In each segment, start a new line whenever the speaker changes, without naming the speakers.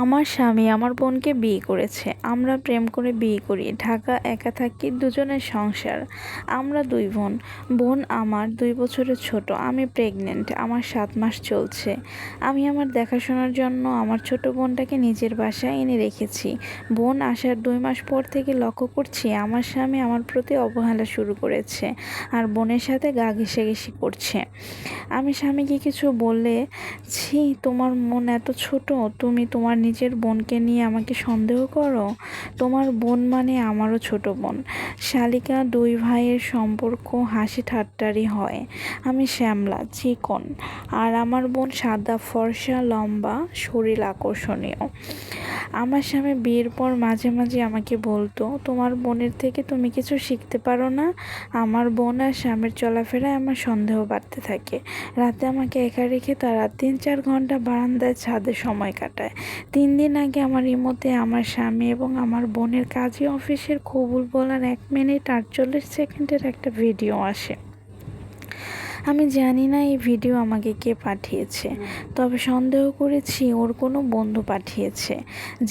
আমার স্বামী আমার বোনকে বিয়ে করেছে। আমরা প্রেম করে বিয়ে করি। ঢাকা একা থাকি, দুজনের সংসার। আমরা দুই বোন। বোন আমার 2 বছরের ছোট। আমি প্রেগনেন্ট। আমার 7 মাস চলছে। আমি আমার দেখাশোনার জন্য আমার ছোট বোনটাকে নিজের বাসায় এনে রেখেছি। বোন আসার 2 মাস পর থেকে লক্ষ্য করছি আমার স্বামী আমার প্রতি অবহেলা শুরু করেছে আর বোনের সাথে গা ঘেঁষাঘেঁষি করছে। আমি স্বামীকে কিছু বললে, ছি তোমার মন এত ছোট, তুমি তোমার নিজের বোনকে নিয়ে আমাকে সন্দেহ করো। তোমার বোন মানে আমারও ছোট বোন। শালিকা 2 ভাইয়ের সম্পর্ক হাসি ঠাট্টারই হয়। আমি শ্যামলা, চিকন, আর আমার বোন সাদা, ফর্সা, লম্বা, শরীর আকর্ষণীয়। আমার স্বামী বিয়ের পর মাঝে মাঝে আমাকে বলতো, তোমার বোনের থেকে তুমি কিছু শিখতে পারো না? আমার বোন আর স্বামীর চলাফেরায় আমার সন্দেহ বাড়তে থাকে। রাতে আমাকে একা রেখে তারা 3-4 ঘন্টা বারান্দায় ছাদে সময় কাটায়। 3 দিন আগে আমার ইমোতে আমার স্বামী এবং আমার বোনের কাজী অফিসের কবুল বলার 1 মিনিট 48 সেকেন্ডের একটা ভিডিও আসে। আমি জানি না এই ভিডিও আমাকে কে পাঠিয়েছে, তবে সন্দেহ করেছি ওর কোনো বন্ধু পাঠিয়েছে,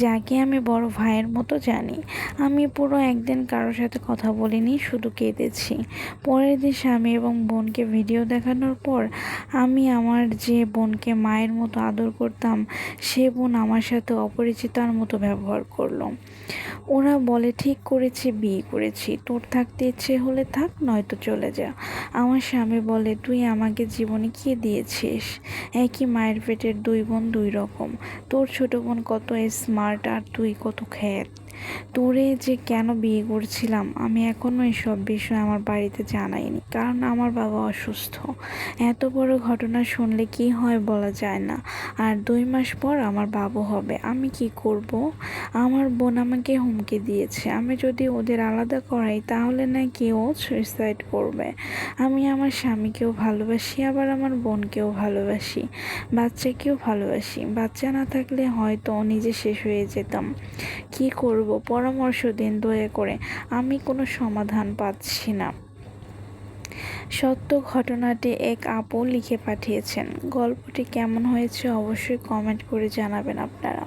যাকে আমি বড় ভাইয়ের মতো জানি। আমি পুরো একদিন কারোর সাথে কথা বলিনি, শুধু কেঁদেছি। পরের দিন স্বামী এবং বোনকে ভিডিও দেখানোর পর আমি আমার যে বোনকে মায়ের মতো আদর করতাম, সে বোন আমার সাথে অপরিচিতার মতো ব্যবহার করলো। ওরা বলে, ঠিক করেছি, বিয়ে করেছি, তোর থাকতে ইচ্ছে হলে থাক, নয়তো চলে যা। আমার স্বামী বলে, তুই আমাকে জীবনে কি দিয়েছিস? একই মায়ের পেটের 2 বোন 2 রকম। তোর ছোট বোন কত স্মার্ট আর তুই কত খ্যাত। তোরে যে কেন বিয়ে করছিলাম আমি এখনো এসব বিষয় আমার বাড়িতে জানাইনি, কারণ আমার বাবা অসুস্থ। এত বড় ঘটনা শুনলে কি হয় বলা যায় না। আর 2 মাস পর আমার বাবু হবে। আমি কি করব? আমার বোন আমাকে হুমকি দিয়েছে, আমি যদি ওদের আলাদা করাই তাহলে নাকি ও সুইসাইড করবে। আমি আমার স্বামীকেও ভালোবাসি, আবার আমার বোনকেও ভালোবাসি, বাচ্চাকেও ভালোবাসি। বাচ্চা না থাকলে হয়তো নিজে শেষ হয়ে যেতাম। কি করব? পরামর্শ দিন দয়া করে, আমি কোনো সমাধান পাচ্ছি না। সত্য ঘটনাটি এক আপু লিখে পাঠিয়েছেন। গল্পটি কেমন হয়েছে অবশ্যই কমেন্ট করে জানাবেন আপনারা।